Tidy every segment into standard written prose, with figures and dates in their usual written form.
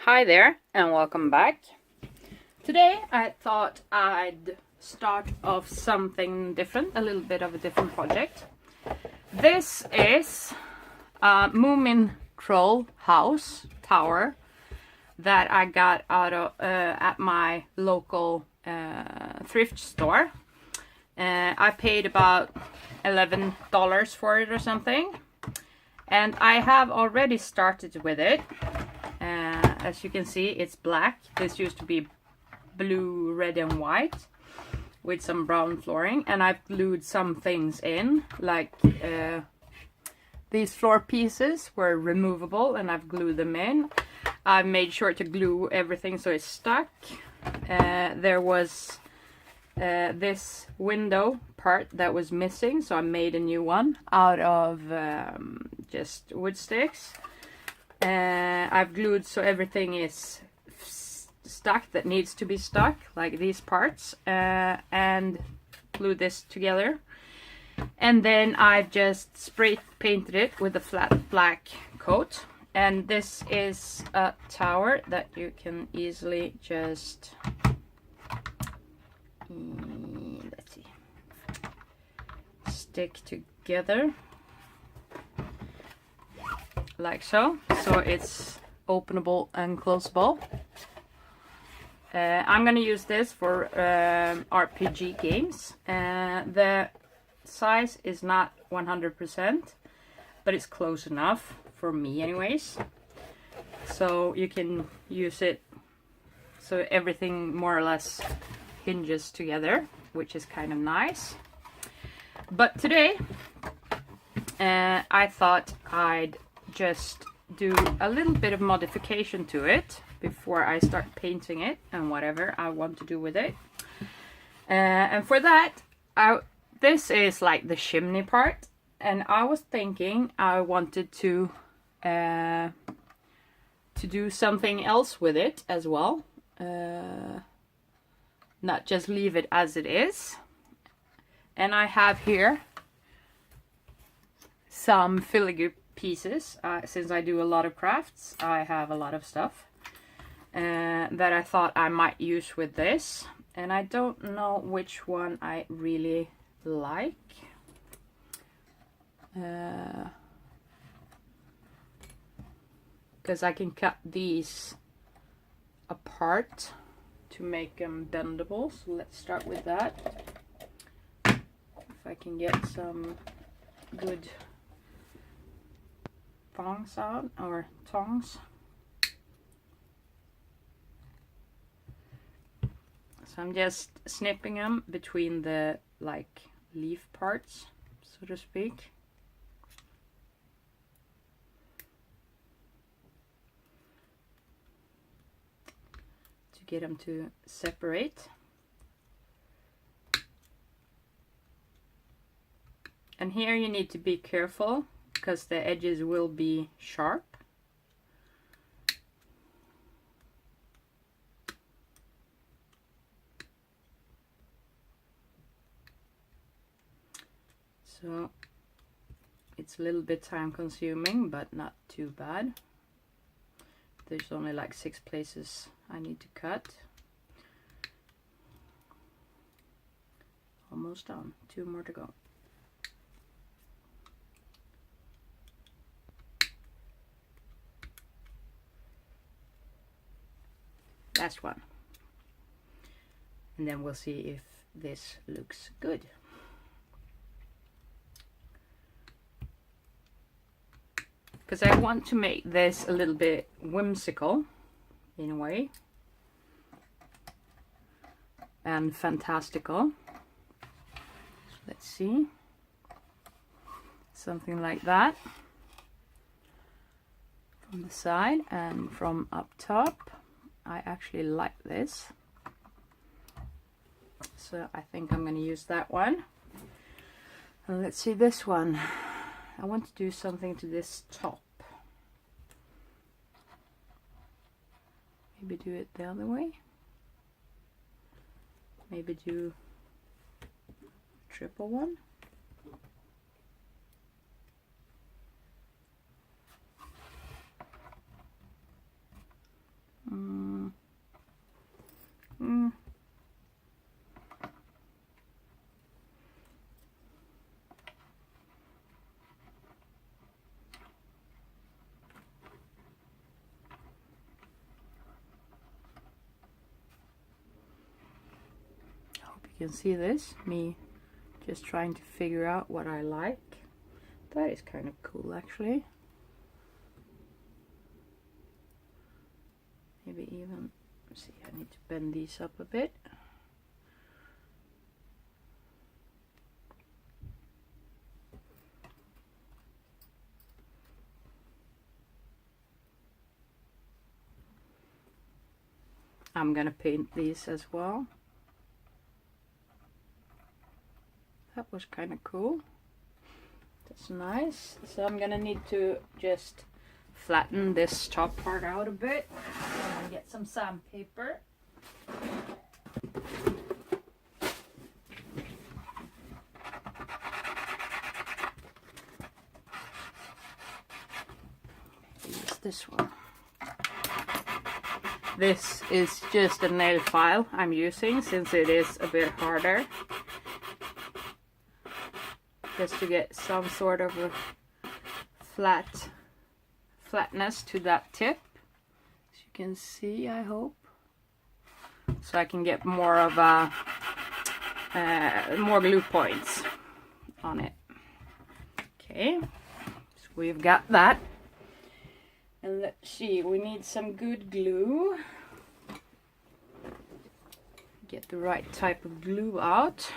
Hi there and welcome back. Today I thought I'd start off something different, a little bit of a different project. This is a momin troll house tower that I got out of at my local thrift store. I paid about $11 for it or something, and I have already started with it. As you can see, it's black. This used to be blue, red and white with some brown flooring, and I've glued some things in, like these floor pieces were removable and I've glued them in. I made sure to glue everything so it's stuck. There was this window part that was missing, so I made a new one out of just wood sticks. I've glued so everything is stuck that needs to be stuck, like these parts, and glued this together. And then I've just spray painted it with a flat black coat. And this is a tower that you can easily just let's see, stick together like so. So it's openable and closable. I'm gonna use this for RPG games. The size is not 100%, but it's close enough for me anyways. So you can use it so everything more or less hinges together, which is kind of nice. But today I thought I'd just do a little bit of modification to it before I start painting it and whatever I want to do with it. And for that, this is like the chimney part, and I was thinking I wanted to do something else with it as well, not just leave it as it is. And I have here some filigree pieces. Since I do a lot of crafts, I have a lot of stuff that I thought I might use with this, and I don't know which one I really like. Because I can cut these apart to make them bendable, so let's start with that. If I can get some good thongs out, or tongs. So I'm just snipping them between the like leaf parts, so to speak. To get them to separate. And here you need to be careful because the edges will be sharp. So it's a little bit time consuming, but not too bad. There's only like 6 places I need to cut. Almost done, 2 more to go. Last one. And then we'll see if this looks good. Because I want to make this a little bit whimsical in a way, and fantastical. So let's see, something like that from the side and from up top. I actually like this, so I think I'm going to use that one. And let's see this one. I want to do something to this top. Maybe do it the other way. Maybe do triple one. You can see this, me just trying to figure out what I like. That is kind of cool actually. Maybe even, see, I need to bend these up a bit. I'm gonna paint these as well. That was kind of cool. That's nice. So I'm gonna need to just flatten this top part out a bit and get some sandpaper. Use this one. This is just a nail file I'm using since it is a bit harder. Just to get some sort of a flatness to that tip, as you can see, I hope, so I can get more of a more glue points on it. Okay, so we've got that, and let's see, we need some good glue. Get the right type of glue out.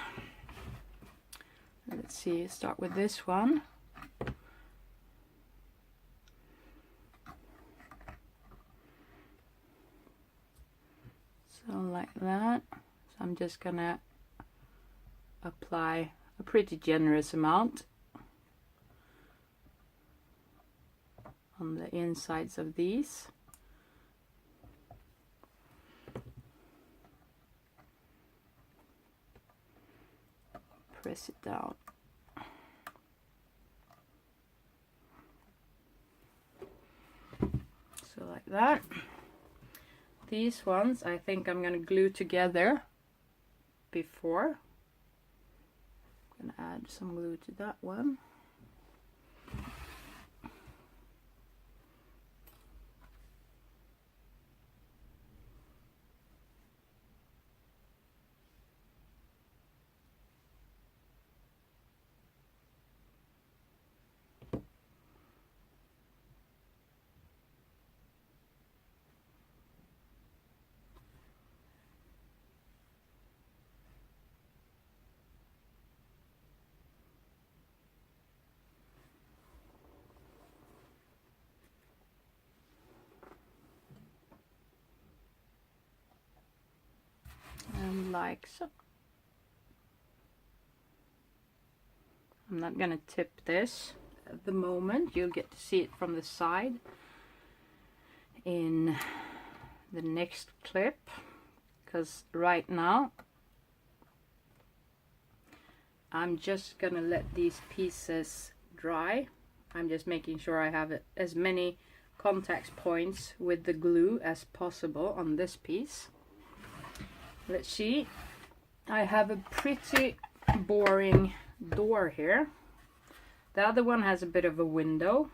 Let's see, start with this one. So like that. So I'm just gonna apply a pretty generous amount on the insides of these. Press it down. So like that. These ones I think I'm gonna glue together before. I'm gonna add some glue to that one. And like so. I'm not gonna tip this at the moment. You'll get to see it from the side in the next clip, because right now I'm just gonna let these pieces dry. I'm just making sure I have as many contact points with the glue as possible on this piece. Let's see, I have a pretty boring door here. The other one has a bit of a window.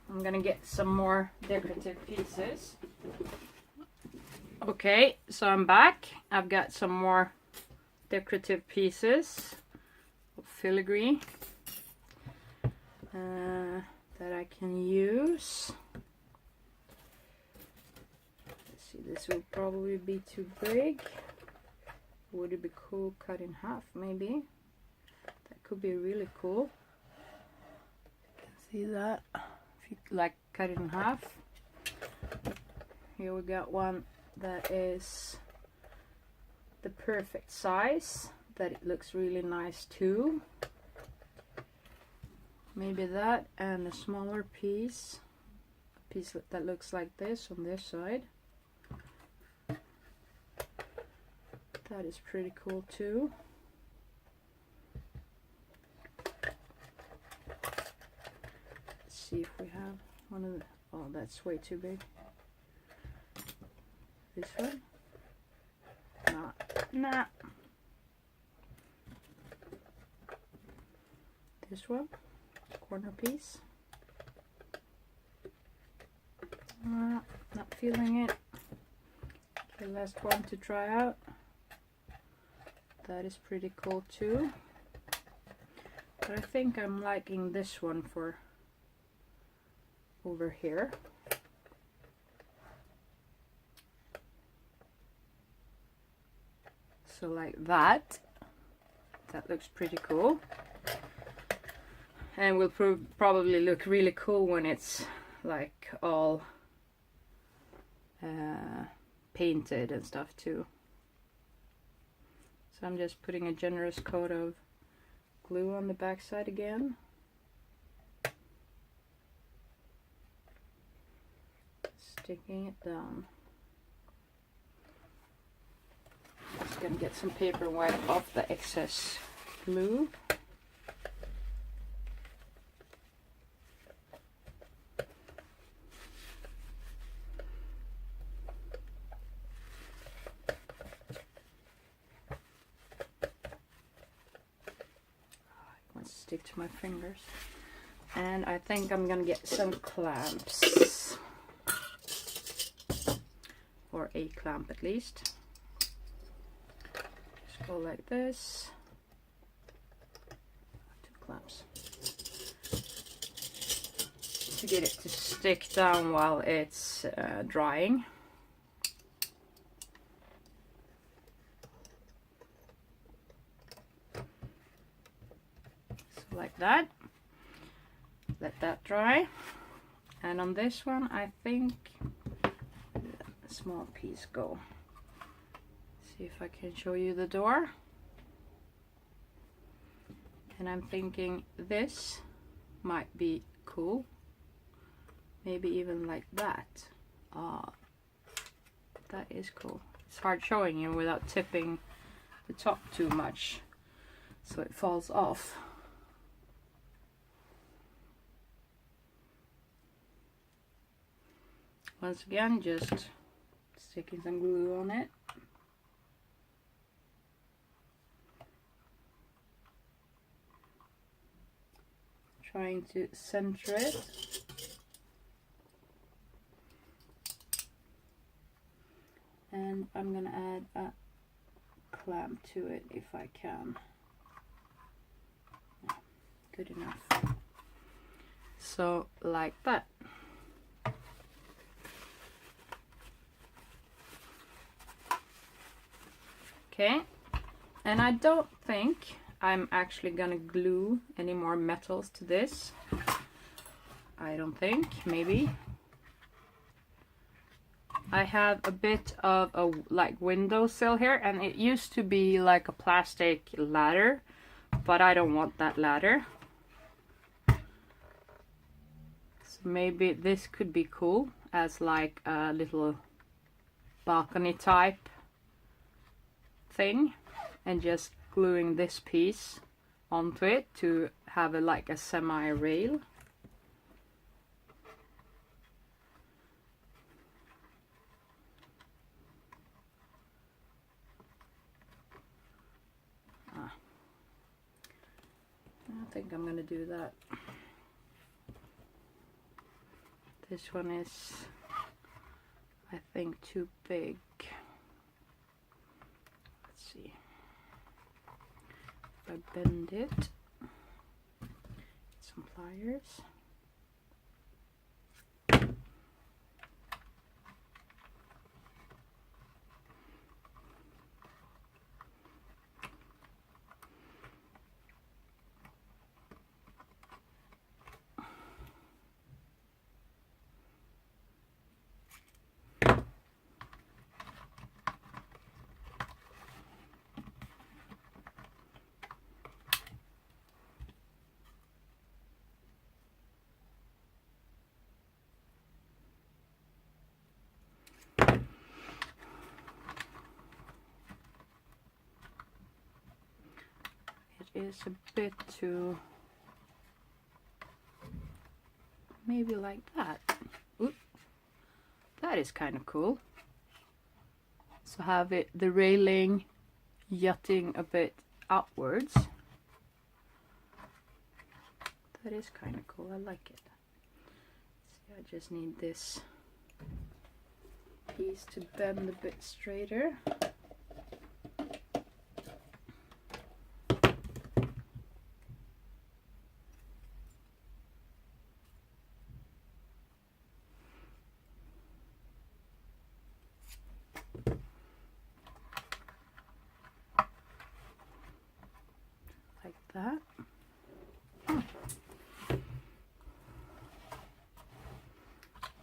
I'm gonna get some more decorative pieces. Okay, so I'm back. I've got some more decorative pieces of filigree that I can use. Let's see, this will probably be too big. Would it be cool cut in half maybe? That could be really cool. See that? If you like cut it in half. Here we got one that is the perfect size, that it looks really nice too. Maybe that, and a smaller piece, a piece that looks like this on this side. That is pretty cool too. see if we have one of the, oh, that's way too big. This one? Nah. This one, corner piece. Not feeling it. Okay, last one to try out. That is pretty cool too. But I think I'm liking this one for over here. So like that. That looks pretty cool. And will probably look really cool when it's like all painted and stuff too. So I'm just putting a generous coat of glue on the back side again. Sticking it down. Just gonna get some paper and wipe off the excess glue. Stick to my fingers, and I think I'm gonna get some clamps, or a clamp at least. Just go like this. 2 clamps to get it to stick down while it's drying. Like that. Let that dry. And on this one I think a small piece go. See if I can show you the door. And I'm thinking this might be cool. Maybe even like that. That is cool. It's hard showing you without tipping the top too much so it falls off. Once again, just sticking some glue on it. Trying to center it. And I'm gonna add a clamp to it if I can. Yeah, good enough. So like that. Okay, and I don't think I'm actually gonna glue any more metals to this. I don't think, maybe. I have a bit of a like windowsill here, and it used to be like a plastic ladder, but I don't want that ladder. So maybe this could be cool as like a little balcony type thing, and just gluing this piece onto it to have a like a semi rail. I think I'm gonna do that. This one is, I think, too big. See if I bend it, some pliers. Is a bit too maybe like that. Oop. That is kind of cool. So have it, the railing jutting a bit outwards. That is kind of cool, I like it. See, I just need this piece to bend a bit straighter. Like that.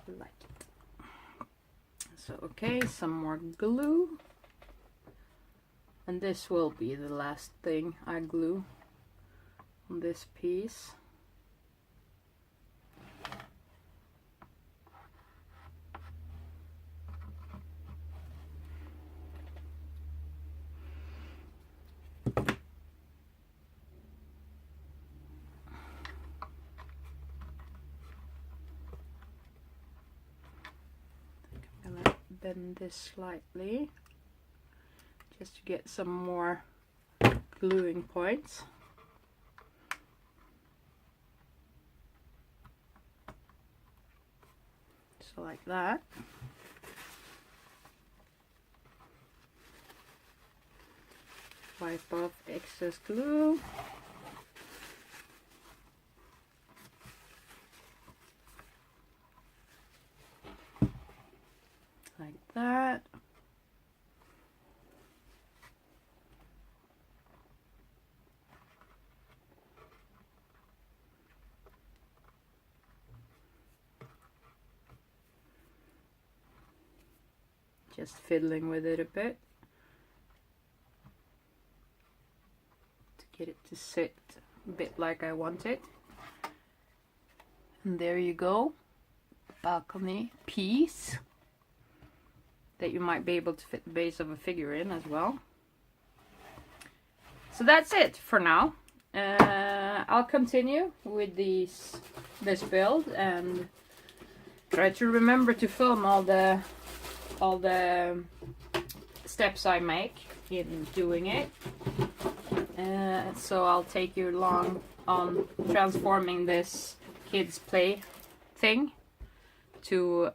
Like it. So okay, some more glue, and this will be the last thing I glue on this piece. Bend this slightly just to get some more gluing points. So like that. Wipe off excess glue. Like that. Just fiddling with it a bit to get it to sit a bit like I want it. And there you go, balcony piece that you might be able to fit the base of a figure in as well. So that's it for now. I'll continue with this build and try to remember to film all the steps I make in doing it. So I'll take you along on transforming this kids play thing to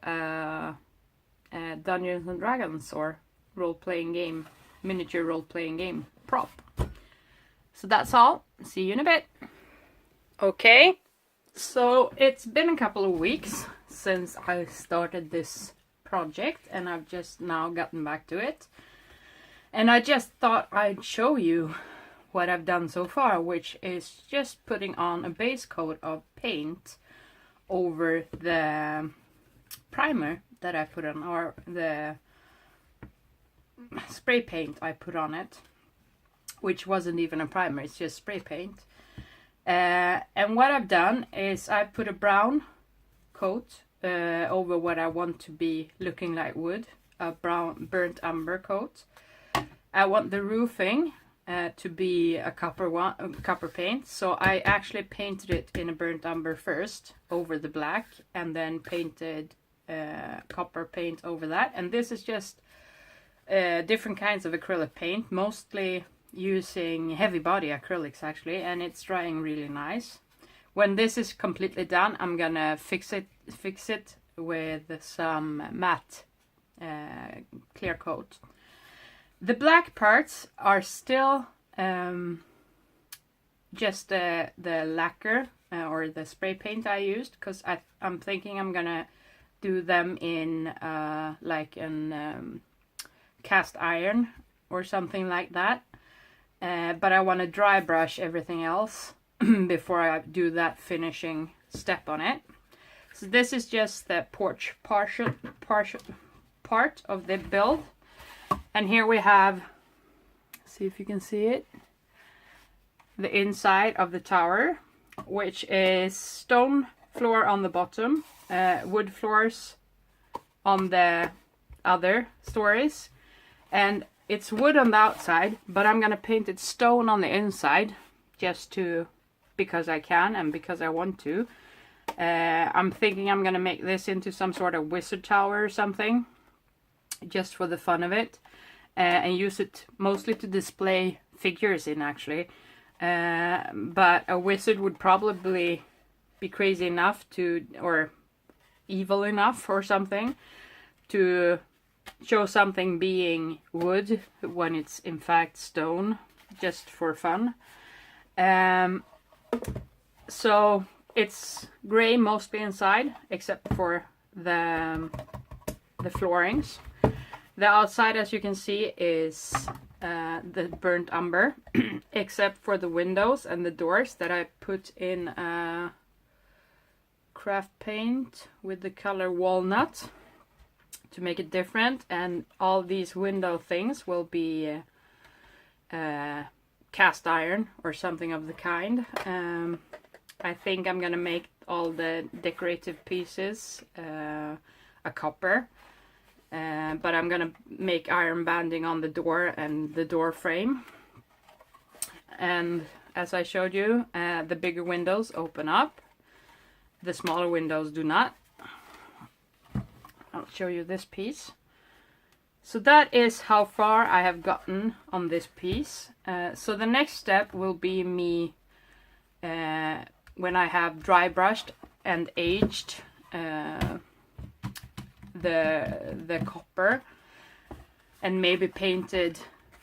Dungeons and Dragons or role-playing game, miniature role-playing game prop. So that's all. See you in a bit. Okay, so it's been a couple of weeks since I started this project and I've just now gotten back to it. And I just thought I'd show you what I've done so far, which is just putting on a base coat of paint over the primer that I put on, or the spray paint I put on it, which wasn't even a primer, it's just spray paint. And what I've done is I put a brown coat over what I want to be looking like wood, a brown burnt umber coat. I want the roofing to be a copper paint, so I actually painted it in a burnt umber first over the black, and then painted copper paint over that. And this is just different kinds of acrylic paint, mostly using heavy body acrylics actually, and it's drying really nice. When this is completely done, I'm gonna fix it with some matte clear coat. The black parts are still just the lacquer or the spray paint I used, because I'm thinking I'm gonna do them in like an cast iron or something like that. But I want to dry brush everything else before I do that finishing step on it. So this is just the porch part of the build. And here we have, see if you can see it, the inside of the tower, which is stone floor on the bottom, wood floors on the other stories, and it's wood on the outside, but I'm gonna paint it stone on the inside, just because I can and because I want to. I'm thinking I'm gonna make this into some sort of wizard tower or something, just for the fun of it, and use it mostly to display figures in, actually. But a wizard would probably be crazy enough to, or evil enough or something, to show something being wood when it's in fact stone, just for fun. So it's gray mostly inside, except for the floorings. The outside, as you can see, is the burnt umber, except for the windows and the doors that I put in craft paint with the color walnut to make it different. And all these window things will be cast iron or something of the kind. I think I'm gonna make all the decorative pieces a copper. But I'm gonna make iron banding on the door and the door frame. And as I showed you, the bigger windows open up. The smaller windows do not. I'll show you this piece. So that is how far I have gotten on this piece. So the next step will be me, when I have dry brushed and aged the copper, and maybe painted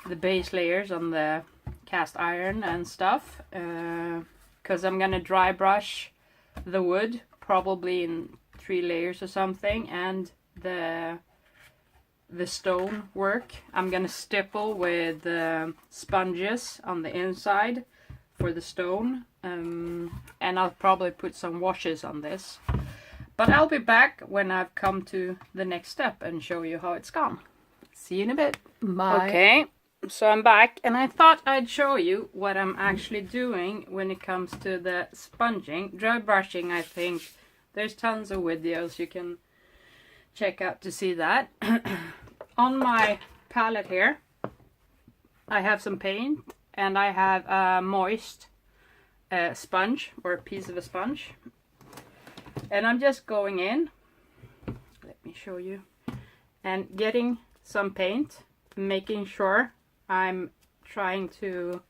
the base layers on the cast iron and stuff, because I'm gonna dry brush the wood probably in 3 layers or something, and the stone work I'm gonna stipple with sponges on the inside for the stone, and I'll probably put some washes on this. But I'll be back when I've come to the next step and show you how it's gone. See you in a bit. Bye. Okay, so I'm back, and I thought I'd show you what I'm actually doing when it comes to the sponging. Dry brushing, I think there's tons of videos you can check out to see that. On my palette here, I have some paint, and I have a moist sponge, or a piece of a sponge. And I'm just going in, let me show you, and getting some paint, making sure I'm trying to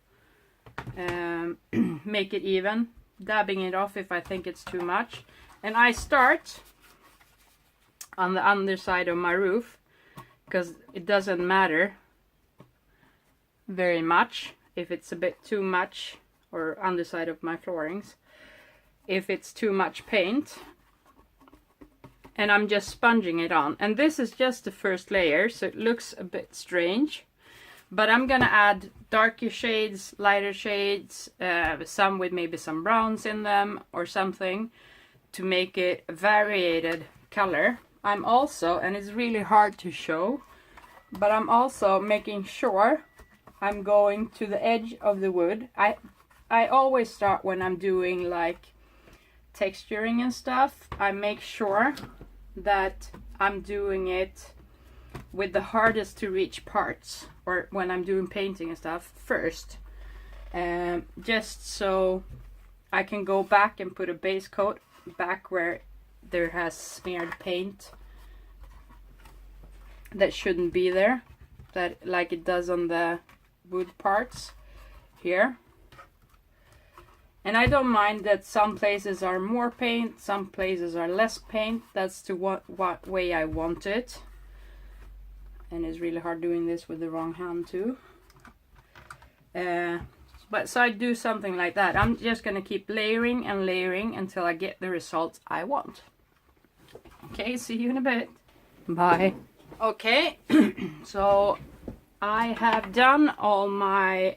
make it even, dabbing it off if I think it's too much. And I start on the underside of my roof, because it doesn't matter very much if it's a bit too much, or underside of my floorings, if it's too much paint. And I'm just sponging it on, and this is just the first layer, so it looks a bit strange, but I'm gonna add darker shades, lighter shades, some with maybe some browns in them or something, to make it a varied color. I'm also, and it's really hard to show, but I'm also making sure I'm going to the edge of the wood. I always start when I'm doing like texturing and stuff, I make sure that I'm doing it with the hardest to reach parts, or when I'm doing painting and stuff first, just so I can go back and put a base coat back where there has smeared paint that shouldn't be there, that like it does on the wood parts here. And I don't mind that some places are more paint, some places are less paint. That's to what way I want it. And it's really hard doing this with the wrong hand too. But so I do something like that. I'm just gonna keep layering and layering until I get the results I want. Okay, see you in a bit. Bye. Okay, so I have done all my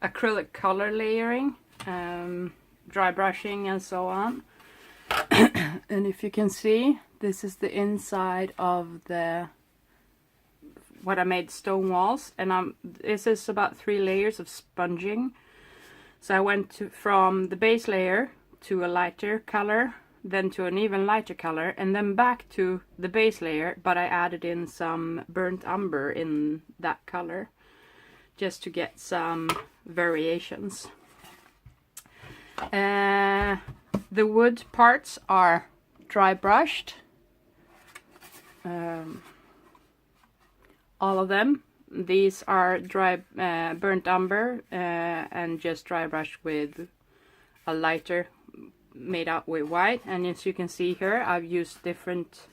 acrylic color layering, dry brushing and so on. And if you can see, this is the inside of the what I made stone walls, and this is about 3 layers of sponging. So I went from the base layer to a lighter color, then to an even lighter color, and then back to the base layer, but I added in some burnt umber in that color just to get some variations. The wood parts are dry brushed. All of them. These are dry burnt umber and just dry brushed with a lighter made out with white. And as you can see here, I've used different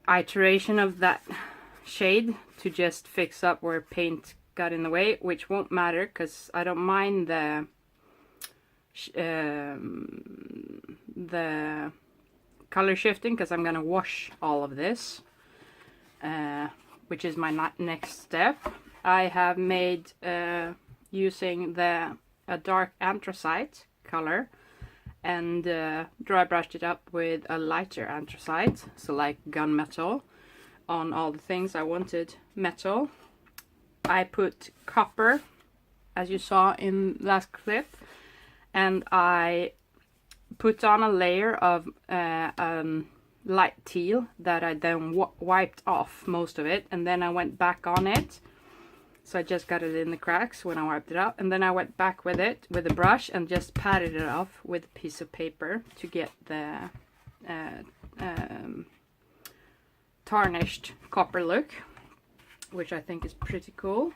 iteration of that shade to just fix up where paint got in the way, which won't matter because I don't mind the color shifting, because I'm gonna wash all of this, which is my next step. I have made using a dark anthracite color and dry brushed it up with a lighter anthracite, so like gunmetal, on all the things I wanted metal. I put copper, as you saw in last clip, and I put on a layer of light teal that I then wiped off most of it, and then I went back on it. So I just got it in the cracks when I wiped it out, and then I went back with it with a brush and just patted it off with a piece of paper to get the tarnished copper look, which I think is pretty cool.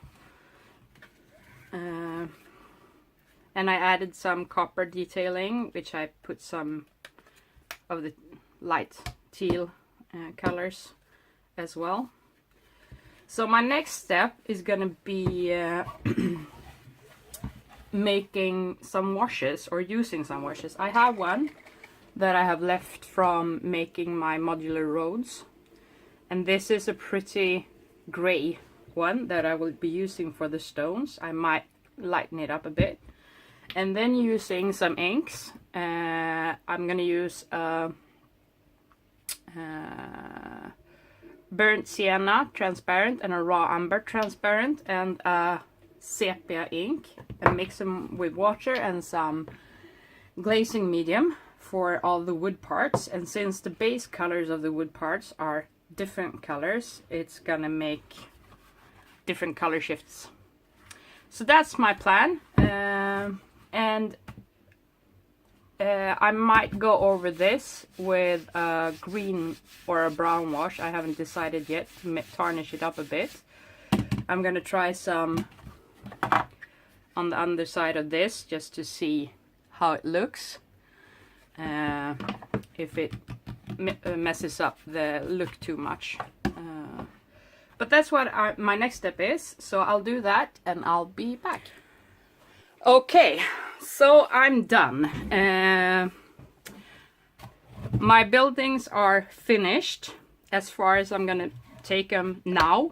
And I added some copper detailing, which I put some of the light teal colors as well. So my next step is gonna be making some washes, or using some washes. I have one that I have left from making my modular roads, and this is a pretty gray one that I will be using for the stones. I might lighten it up a bit. And then using some inks, I'm gonna use burnt sienna transparent and a raw umber transparent and a sepia ink, and mix them with water and some glazing medium for all the wood parts. And since the base colors of the wood parts are different colors, it's gonna make different color shifts. So that's my plan, and I might go over this with a green or a brown wash. I haven't decided yet, to tarnish it up a bit. I'm gonna try some on the underside of this just to see how it looks, if it messes up the look too much. But that's what my next step is, so I'll do that and I'll be back. Okay, so I'm done. My buildings are finished as far as I'm gonna take them now.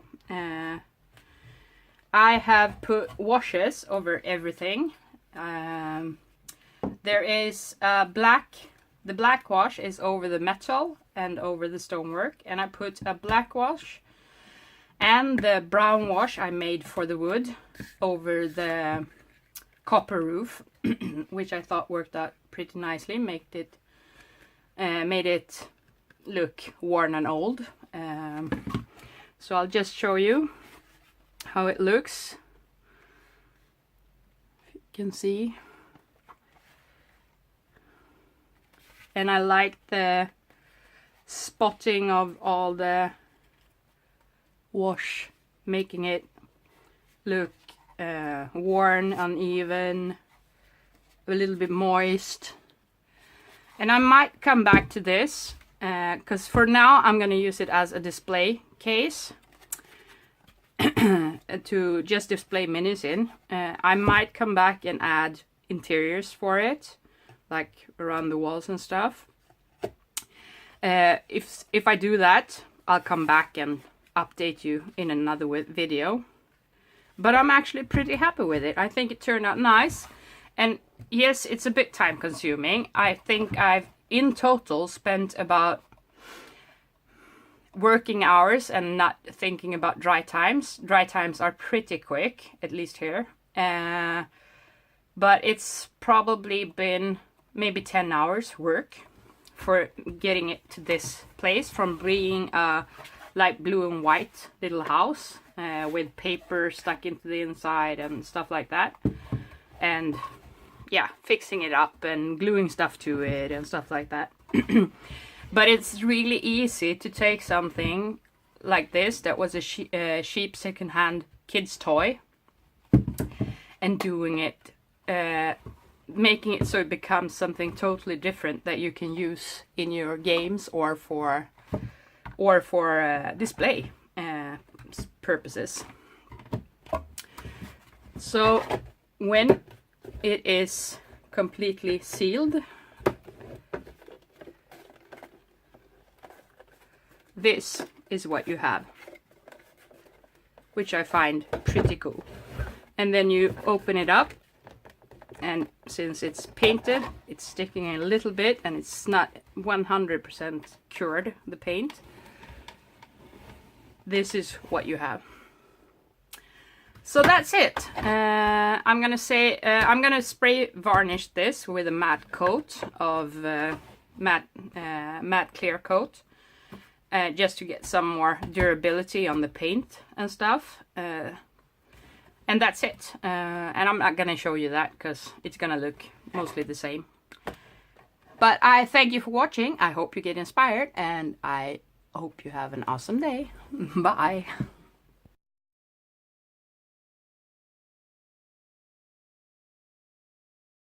I have put washes over everything. There is the black wash is over the metal and over the stonework, and I put a black wash and the brown wash I made for the wood over the copper roof, which I thought worked out pretty nicely, made it look worn and old. So I'll just show you how it looks. If you can see. And I like the spotting of all the wash, making it look worn, uneven, a little bit moist. And I might come back to this because for now I'm going to use it as a display case to just display minis in. I might come back and add interiors for it, like around the walls and stuff. If I do that, I'll come back and update you in another video. But I'm actually pretty happy with it. I think it turned out nice. And yes, it's a bit time consuming. I think I've in total spent about working hours and not thinking about dry times. Dry times are pretty quick, at least here. But it's probably been maybe 10 hours work for getting it to this place, from being a light blue and white little house with paper stuck into the inside and stuff like that, and yeah, fixing it up and gluing stuff to it and stuff like that. But it's really easy to take something like this that was a cheap secondhand kid's toy and doing it, making it so it becomes something totally different that you can use in your games or for display purposes. So when it is completely sealed, this is what you have, which I find pretty cool. And then you open it up, and since it's painted, it's sticking a little bit and it's not 100% cured, the paint. This is what you have. So that's it. I'm gonna spray varnish this with a matte coat of matte clear coat, just to get some more durability on the paint and stuff. And that's it. And I'm not gonna show you that because it's gonna look mostly the same. But I thank you for watching. I hope you get inspired, and I hope you have an awesome day. Bye.